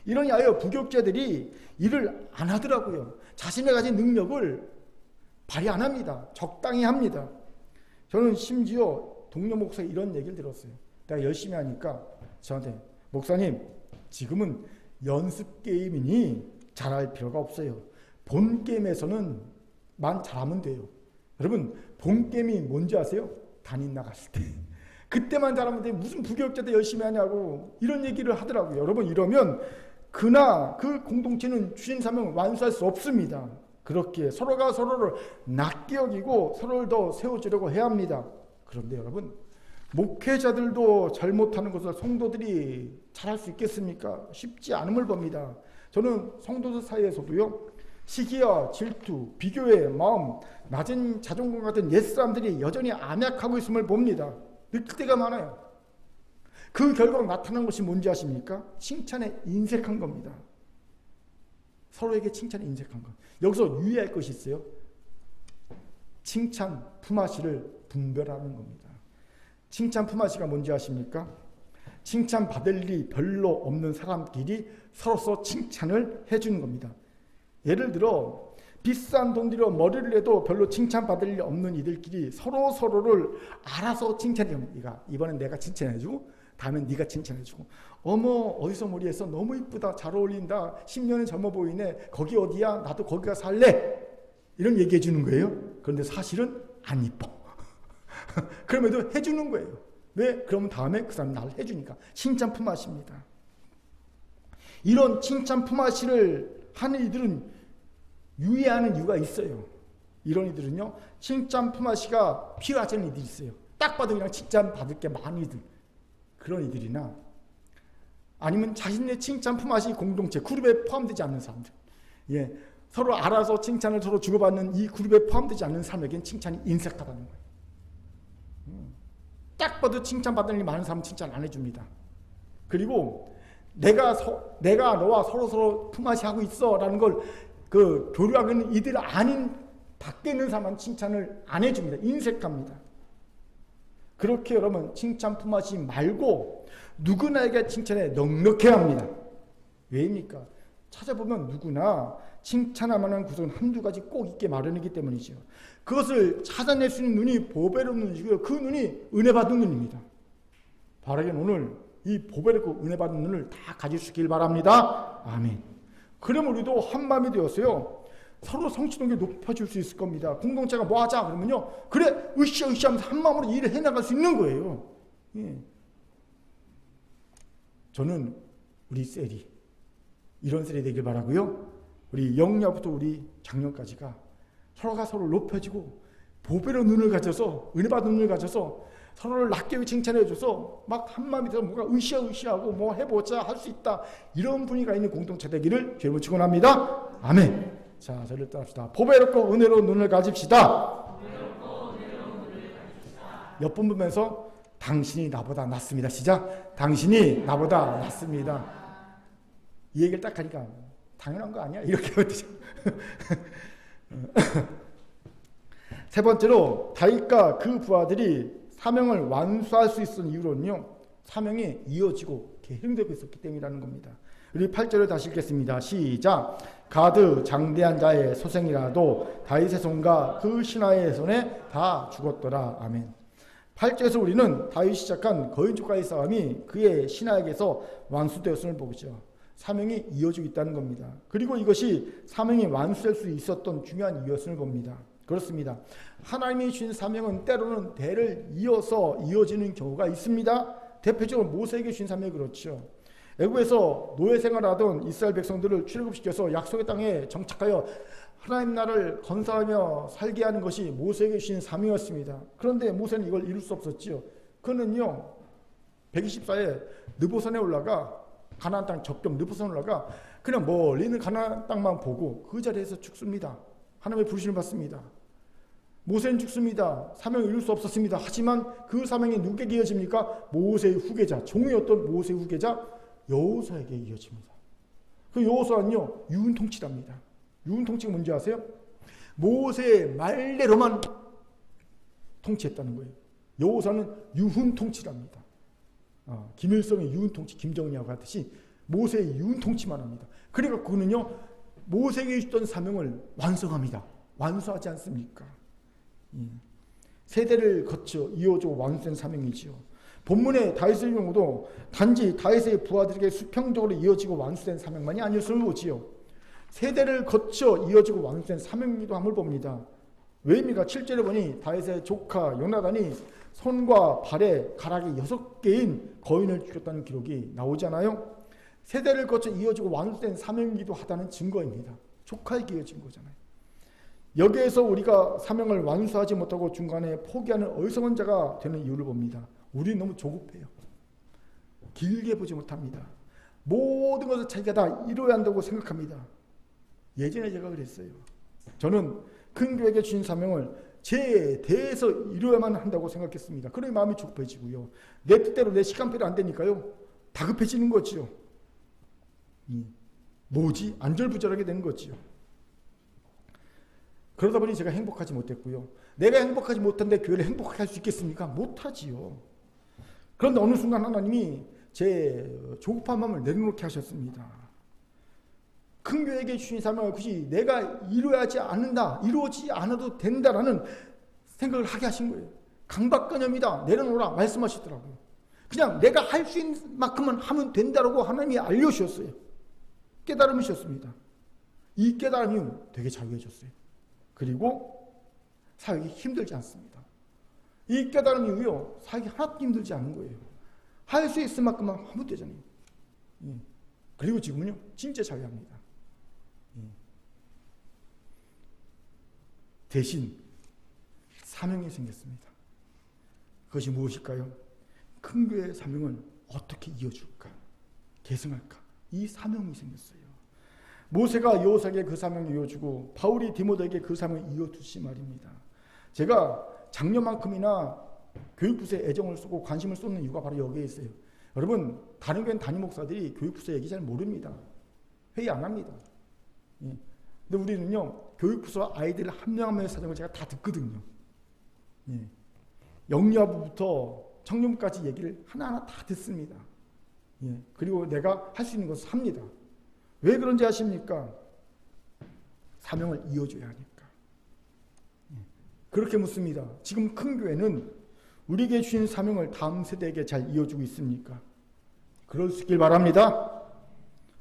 이러니 하여 부교육자들이 일을 안 하더라고요. 자신의 가진 능력을 발휘 안 합니다. 적당히 합니다. 저는 심지어 동료 목사에 이런 얘기를 들었어요. 내가 열심히 하니까 저한테 목사님, 지금은 연습 게임이니 잘할 필요가 없어요. 본 게임에서는 만 잘하면 돼요. 여러분, 본 게임이 뭔지 아세요? 담임 나갔을 때. 그때만 잘하면 돼. 무슨 부교육자들 열심히 하냐고 이런 얘기를 하더라고요. 여러분, 이러면 그나 그 공동체는 주신 사명을 완수할 수 없습니다. 그렇게 서로가 서로를 낮게 여기고 서로를 더 세워주려고 해야 합니다. 그런데 여러분, 목회자들도 잘못하는 것을 성도들이 잘할 수 있겠습니까? 쉽지 않음을 봅니다. 저는 성도들 사이에서도요, 시기와 질투, 비교의 마음, 낮은 자존감 같은 옛사람들이 여전히 암약하고 있음을 봅니다. 느낄 때가 많아요. 그 결과로 나타난 것이 뭔지 아십니까? 칭찬에 인색한 겁니다. 서로에게 칭찬에 인색한 것. 여기서 유의할 것이 있어요. 칭찬 품앗이를 분별하는 겁니다. 칭찬 품앗이가 뭔지 아십니까? 칭찬받을 일이 별로 없는 사람끼리 서로서 칭찬을 해주는 겁니다. 예를 들어 비싼 돈 들여 머리를 내도 별로 칭찬받을 일 없는 이들끼리 서로를 알아서 칭찬해줍니다. 이번엔 내가 칭찬해주고 다음엔 네가 칭찬해주고, 어머 어디서 머리했어? 너무 이쁘다. 잘 어울린다. 10년은 젊어 보이네. 거기 어디야? 나도 거기 가서 살래. 이런 얘기해 주는 거예요. 그런데 사실은 안 이뻐. 그럼에도 해주는 거예요. 왜? 그러면 다음에 그 사람이 나를 해주니까. 칭찬 품앗이입니다. 이런 칭찬 품앗이를 하는 이들은 유예하는 이유가 있어요. 이런 이들은요, 칭찬 품앗이가 필요하지 않은 이들이 있어요. 딱 봐도 그냥 칭찬 받을 게 많은 이들, 그런 이들이나 아니면 자신의 칭찬 품앗이 공동체 그룹에 포함되지 않는 사람들, 서로 알아서 칭찬을 서로 주고받는 이 그룹에 포함되지 않는 사람에게는 칭찬이 인색하다는 거예요. 딱 봐도 칭찬받을 일이 많은 사람은 칭찬 안 해줍니다. 그리고 내가 너와 서로 품앗이 하고 있어 라는 걸 교류하고 있는 이들 아닌 밖에 있는 사람은 칭찬을 안 해줍니다. 인색합니다. 그렇게 여러분 칭찬 품앗이 말고 누구나에게 칭찬에 넉넉해야 합니다. 왜입니까? 찾아보면 누구나 칭찬할 만한 구석은 한두 가지 꼭 있게 마련이기 때문이죠. 그것을 찾아낼 수 있는 눈이 보배로운 눈이고요. 그 눈이 은혜 받은 눈입니다. 바라기는 오늘 이 보배롭고 은혜 받은 눈을 다 가질 수 있길 바랍니다. 아멘. 그럼 우리도 한마음이 되었어요. 서로 성취동기 높아질 수 있을 겁니다. 공동체가 뭐 하자 그러면요, 그래 으쌰으쌰하면서 한마음으로 일을 해나갈 수 있는 거예요. 저는 우리 셀이 이런 셀이 되길 바라고요. 우리 영야부터 우리 작년까지가 서로가 서로 높여지고 보배로운 눈을 가져서, 은혜 받은 눈을 가져서 서로를 낮게 칭찬해줘서 막 한마음이 돼서 뭔가 으쌰으쌰하고 뭐 해보자, 할 수 있다, 이런 분위기가 있는 공동체 되기를 주님으로 축원합니다. 아멘. 자, 저를 따릅시다. 보배롭고 은혜로운 눈을 가집시다. 옆분 보면서 당신이 나보다 낫습니다. 시작. 당신이 나보다 낫습니다. 이 얘기를 딱 하니까 당연한 거 아니야? 이렇게 어떠죠? 세 번째로 다윗과 그 부하들이 사명을 완수할 수 있었던 이유로는요, 사명이 이어지고 계승되고 있었기 때문이라는 겁니다. 우리 8절을 다시 읽겠습니다. 시작. 가드 장대한 자의 소생이라도 다윗의 손과 그 신하의 손에 다 죽었더라. 아멘. 8절에서 우리는 다윗이 시작한 거인족과의 싸움이 그의 신하에게서 완수되었음을 보죠. 사명이 이어지고 있다는 겁니다. 그리고 이것이 사명이 완수될 수 있었던 중요한 이유였음을 봅니다. 그렇습니다. 하나님이 주신 사명은 때로는 대를 이어서 이어지는 경우가 있습니다. 대표적으로 모세에게 주신 사명이 그렇죠. 애굽에서 노예 생활하던 이스라엘 백성들을 출애굽시켜서 약속의 땅에 정착하여 하나님 나라를 건설하며 살게 하는 것이 모세에게 주신 사명이었습니다. 그런데 모세는 이걸 이룰 수 없었지요. 그는요 124에 느보산에 올라가, 가나안 땅 접경 느보산에 올라가 그냥 멀리 있는 가나안 땅만 보고 그 자리에서 죽습니다. 하나님의 부르심을 받습니다. 모세는 죽습니다. 사명을 이룰 수 없었습니다. 하지만 그 사명이 누구에게 이어집니까? 모세의 후계자, 종이었던 모세의 후계자 여호수아에게 이어집니다. 그 여호수아는요 유은통치랍니다. 유은통치가 뭔지 아세요? 모세의 말대로만 통치했다는 거예요. 여호수아는 유훈통치랍니다. 김일성의 유훈통치, 김정일하고 같듯이 모세의 유훈통치만 합니다. 그러니까 그는요 모세에게 주던 사명을 완성합니다. 완수하지 않습니까? 세대를 거쳐 이어지고 완수된 사명이지요. 본문의 다윗의 경우도 단지 다윗의 부하들에게 수평적으로 이어지고 완수된 사명만이 아니었음을 보지요. 세대를 거쳐 이어지고 완수된 사명이기도 함을 봅니다. 왜입니까? 7절에 보니 다윗의 조카 요나단이 손과 발에 가락이 6개인 거인을 죽였다는 기록이 나오잖아요. 세대를 거쳐 이어지고 완수된 사명이기도 하다는 증거입니다. 조카에게 이어진 거잖아요. 여기에서 우리가 사명을 완수하지 못하고 중간에 포기하는 어리석은 자가 되는 이유를 봅니다. 우리는 너무 조급해요. 길게 보지 못합니다. 모든 것을 자기가 다 이루어야 한다고 생각합니다. 예전에 제가 그랬어요. 저는 큰 교회에게 주신 사명을 제 대해서 이루어야만 한다고 생각했습니다. 그러니 마음이 조급해지고요. 내 뜻대로 내 시간표가 안 되니까요. 다급해지는 거지요. 뭐지? 안절부절하게 되는 거지요. 그러다 보니 제가 행복하지 못했고요. 내가 행복하지 못한데 교회를 행복하게 할 수 있겠습니까? 못하지요. 그런데 어느 순간 하나님이 제 조급한 마음을 내려놓게 하셨습니다. 큰 교회에게 주신 사명을 굳이 내가 이루어야지 않는다, 이루어지지 않아도 된다라는 생각을 하게 하신 거예요. 강박관념이다, 내려놓으라 말씀하시더라고요. 그냥 내가 할 수 있는 만큼만 하면 된다라고 하나님이 알려주셨어요. 깨달음이셨습니다. 이 깨달음이 되게 자유해졌어요. 그리고 사역이 힘들지 않습니다. 이 깨달음 이후에 사역이 하나도 힘들지 않은 거예요. 할 수 있을 만큼만 하면 되잖아요. 그리고 지금은요, 진짜 자유합니다. 대신 사명이 생겼습니다. 그것이 무엇일까요? 큰 교회의 사명을 어떻게 이어줄까? 계승할까? 이 사명이 생겼어요. 모세가 여호사에게 그 사명을 이어주고 바울이 디모데에게 그 사명을 이어주시 말입니다. 제가 작년만큼이나 교육부서에 애정을 쏟고 관심을 쏟는 이유가 바로 여기에 있어요. 여러분, 다른 교회 담임 목사들이 교육부서 얘기 잘 모릅니다. 회의 안 합니다. 근데 우리는요, 교육부서 아이들 한 명 한 명의 사정을 제가 다 듣거든요. 영유아부부터 청년부까지 얘기를 하나하나 다 듣습니다. 그리고 내가 할 수 있는 것을 합니다. 왜 그런지 아십니까? 사명을 이어줘야 하니까. 그렇게 묻습니다. 지금 큰 교회는 우리에게 주신 사명을 다음 세대에게 잘 이어주고 있습니까? 그럴 수 있길 바랍니다.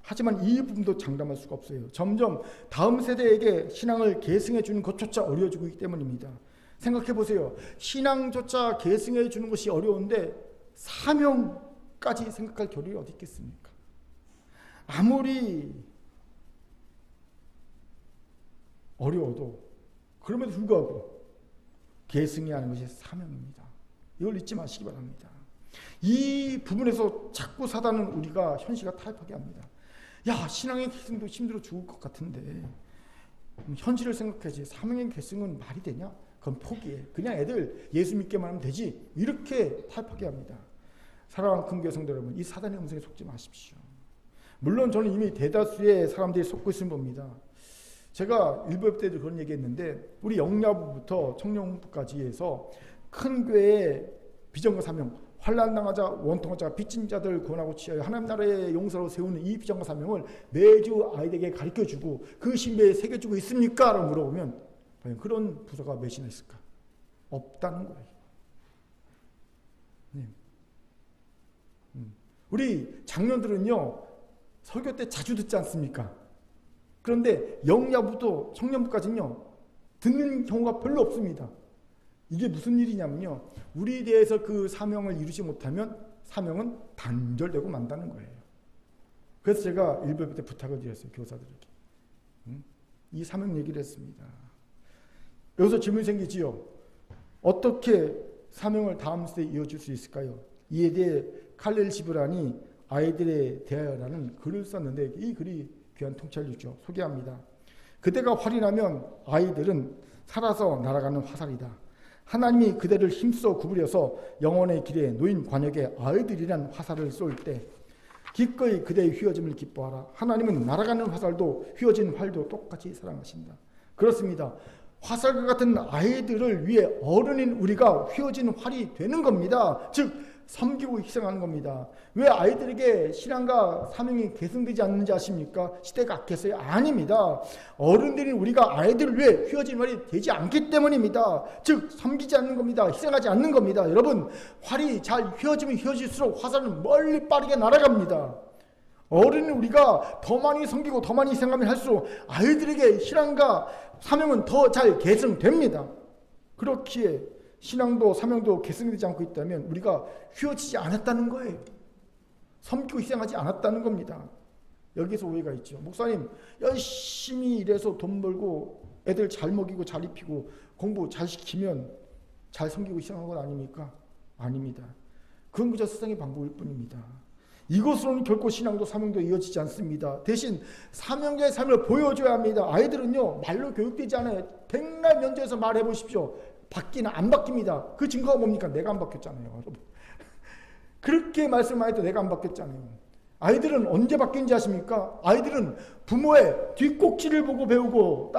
하지만 이 부분도 장담할 수가 없어요. 점점 다음 세대에게 신앙을 계승해 주는 것조차 어려워지고 있기 때문입니다. 생각해 보세요. 신앙조차 계승해 주는 것이 어려운데 사명까지 생각할 겨를이 어디 있겠습니까? 아무리 어려워도 그럼에도 불구하고 계승해야 하는 것이 사명입니다. 이걸 잊지 마시기 바랍니다. 이 부분에서 자꾸 사단은 우리가 현실과 타협하게 합니다. 야, 신앙의 계승도 힘들어 죽을 것 같은데 현실을 생각해야지. 사명의 계승은 말이 되냐? 그건 포기해. 그냥 애들 예수 믿게만 하면 되지. 이렇게 타협하게 합니다. 사랑하는 큰 교회 성도 여러분, 이 사단의 음성에 속지 마십시오. 물론 저는 이미 대다수의 사람들이 속고 있음을 봅니다. 제가 일부 때도 그런 얘기했는데 우리 영야부부터 청년부까지 해서 큰 교회의 비전과 사명, 환난당하자 원통하자 빚진 자들 구원하고 치하여 하나님 나라의 용사로 세우는 이 비전과 사명을 매주 아이들에게 가르쳐주고 그 신배에 새겨주고 있습니까? 라고 물어보면 과연 그런 부서가 몇이나 있을까? 없다는 거예요. 우리 장년들은요, 설교 때 자주 듣지 않습니까? 그런데 영야부터 청년부까지는요, 듣는 경우가 별로 없습니다. 이게 무슨 일이냐면요, 우리에 대해서 그 사명을 이루지 못하면 사명은 단절되고 만다는 거예요. 그래서 제가 일부 때 부탁을 드렸어요, 교사들에게. 이 사명 얘기를 했습니다. 여기서 질문이 생기지요. 어떻게 사명을 다음 세대에 이어줄 수 있을까요? 이에 대해 칼렐 지브란이 아이들에 대하여라는 글을 썼는데 이 글이 귀한 통찰이죠. 소개합니다. 그대가 활이 나면 아이들은 살아서 날아가는 화살이다. 하나님이 그대를 힘써 구부려서 영혼의 길에 놓인 관역에 아이들이란 화살을 쏠 때 기꺼이 그대의 휘어짐을 기뻐하라. 하나님은 날아가는 화살도 휘어진 활도 똑같이 사랑하신다. 그렇습니다. 화살과 같은 아이들을 위해 어른인 우리가 휘어진 활이 되는 겁니다. 즉 섬기고 희생하는 겁니다. 왜 아이들에게 신앙과 사명이 계승되지 않는지 아십니까? 시대가 악해서요? 아닙니다. 어른들인 우리가 아이들을 위해 휘어진 활이 되지 않기 때문입니다. 즉 섬기지 않는 겁니다. 희생하지 않는 겁니다. 여러분, 활이 잘 휘어지면 휘어질수록 화살은 멀리 빠르게 날아갑니다. 어른인 우리가 더 많이 섬기고 더 많이 희생하면 할수록 아이들에게 신앙과 사명은 더 잘 계승됩니다. 그렇기에 신앙도 사명도 계승되지 않고 있다면 우리가 휘어지지 않았다는 거예요. 섬기고 희생하지 않았다는 겁니다. 여기서 오해가 있죠. 목사님, 열심히 일해서 돈 벌고 애들 잘 먹이고 잘 입히고 공부 잘 시키면 잘 섬기고 희생한 건 아닙니까? 아닙니다. 그건 그저 세상의 방법일 뿐입니다. 이것으로는 결코 신앙도 사명도 이어지지 않습니다. 대신 사명자의 삶을 보여줘야 합니다. 아이들은요, 말로 교육되지 않아요. 백날 면접에서 말해보십시오. 바뀌나 안 바뀝니다. 그 증거가 뭡니까? 내가 안 바뀌었잖아요, 여러분. 그렇게 말씀하셔도 내가 안 바뀌었잖아요. 아이들은 언제 바뀐지 아십니까? 아이들은 부모의 뒷꼭지를 보고 배우고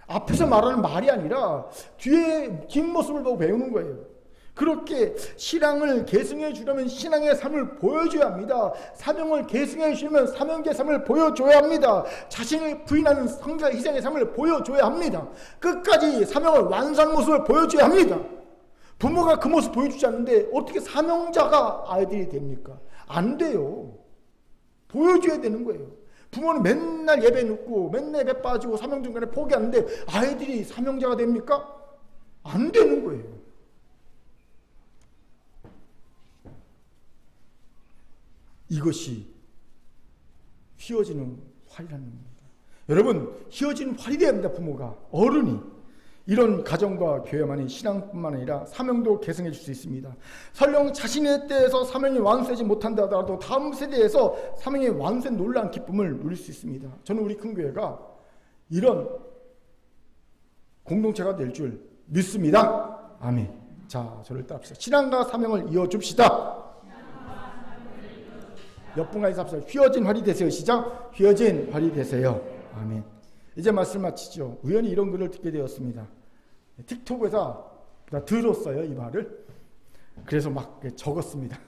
앞에서 말하는 말이 아니라 뒤에 뒷모습을 보고 배우는 거예요. 그렇게 신앙을 계승해 주려면 신앙의 삶을 보여줘야 합니다. 사명을 계승해 주려면 사명의 삶을 보여줘야 합니다. 자신을 부인하는 성자 희생의 삶을 보여줘야 합니다. 끝까지 사명을 완수하는 모습을 보여줘야 합니다. 부모가 그 모습 보여주지 않는데 어떻게 사명자가 아이들이 됩니까? 안 돼요. 보여줘야 되는 거예요. 부모는 맨날 예배 늦고 맨날 예배 빠지고 사명 중간에 포기하는데 아이들이 사명자가 됩니까? 안 되는 거예요. 이것이 휘어지는 활이라는 겁니다. 여러분, 휘어지는 활이 되어야 합니다. 부모가, 어른이. 이런 가정과 교회만이 신앙뿐만 아니라 사명도 계승해 줄 수 있습니다. 설령 자신의 때에서 사명이 완수되지 못한다 하더라도 다음 세대에서 사명이 완수된 놀라운 기쁨을 누릴 수 있습니다. 저는 우리 큰 교회가 이런 공동체가 될 줄 믿습니다. 아멘. 자, 저를 따릅시다. 신앙과 사명을 이어줍시다. 옆분과 인사합시다. 휘어진 활이 되세요. 시작. 휘어진 활이 되세요. 아멘. 이제 말씀 마치죠. 우연히 이런 글을 듣게 되었습니다. 틱톡에서 들었어요, 이 말을. 그래서 막 적었습니다.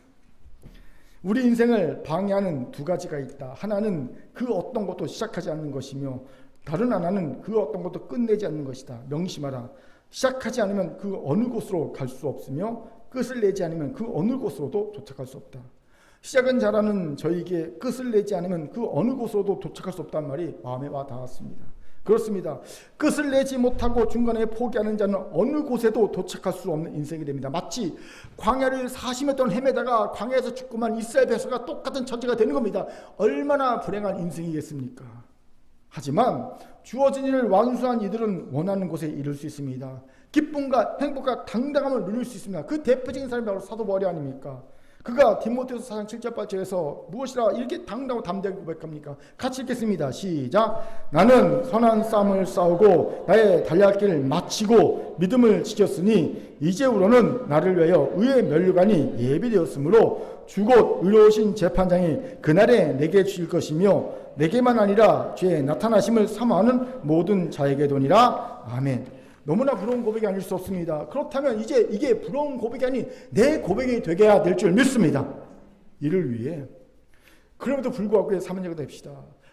우리 인생을 방해하는 두 가지가 있다. 하나는 그 어떤 것도 시작하지 않는 것이며 다른 하나는 그 어떤 것도 끝내지 않는 것이다. 명심하라. 시작하지 않으면 그 어느 곳으로 갈 수 없으며 끝을 내지 않으면 그 어느 곳으로도 도착할 수 없다. 시작은 잘하는 저에게 끝을 내지 않으면 그 어느 곳으로도 도착할 수 없다는 말이 마음에 와 닿았습니다. 그렇습니다. 끝을 내지 못하고 중간에 포기하는 자는 어느 곳에도 도착할 수 없는 인생이 됩니다. 마치 광야를 40여 년 헤매다가 광야에서 죽고만 이스라엘 백성과 똑같은 처지가 되는 겁니다. 얼마나 불행한 인생이겠습니까? 하지만 주어진 일을 완수한 이들은 원하는 곳에 이룰 수 있습니다. 기쁨과 행복과 당당함을 누릴 수 있습니다. 그 대표적인 사람이 바로 사도 바울이 아닙니까? 그가 디모데후서 4장 7절 8절에서 무엇이라 이렇게 당당하고 담대하게 고백합니까? 같이 읽겠습니다. 시작. 나는 선한 싸움을 싸우고 나의 달려갈 길을 마치고 믿음을 지켰으니 이제후로는 나를 위하여 의의 면류관이 예비되었으므로 주곧 의로우신 재판장이 그날에 내게 주실 것이며 내게만 아니라 주의 나타나심을 사모하는 모든 자에게 도니라. 아멘. 너무나 부러운 고백이 아닐 수 없습니다. 그렇다면 이제 이게 부러운 고백이 아닌 내 고백이 되게 해야 될 줄 믿습니다. 이를 위해 그럼에도 불구하고 사명자가 됩시다.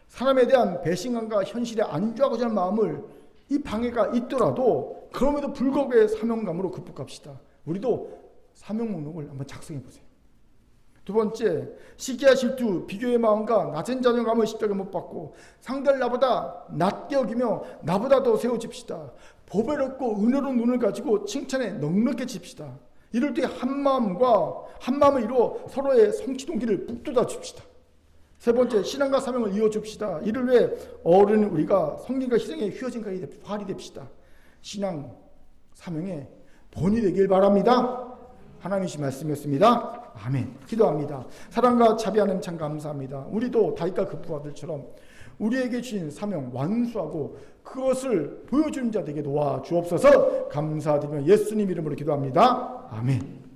사람에 대한 배신감과 현실에 안주하고자 하는 마음을 이 방해가 있더라도 그럼에도 불구하고 사명감으로 극복합시다. 우리도 사명 목록을 한번 작성해 보세요. 두 번째, 시기와 질투, 비교의 마음과 낮은 자존감을 십자가에 못 박고 상대를 나보다 낮게 여기며 나보다 더 세워집시다. 보배롭고 은혜로운 눈을 가지고 칭찬에 넉넉해 칩시다. 이럴 때 한마음을 이루어 서로의 성취 동기를 북돋아 줍시다. 세 번째, 신앙과 사명을 이어줍시다. 이를 위해 어른 우리가 성경과 희생에 휘어진 활이 됩시다. 신앙, 사명의 본이 되길 바랍니다. 하나님이신 말씀이었습니다. 아멘. 기도합니다. 사랑과 자비 하나님 참 감사합니다. 우리도 다윗과 그 부하들처럼 우리에게 주신 사명 완수하고 그것을 보여주는 자 되게 도와주옵소서. 감사드리며 예수님 이름으로 기도합니다. 아멘.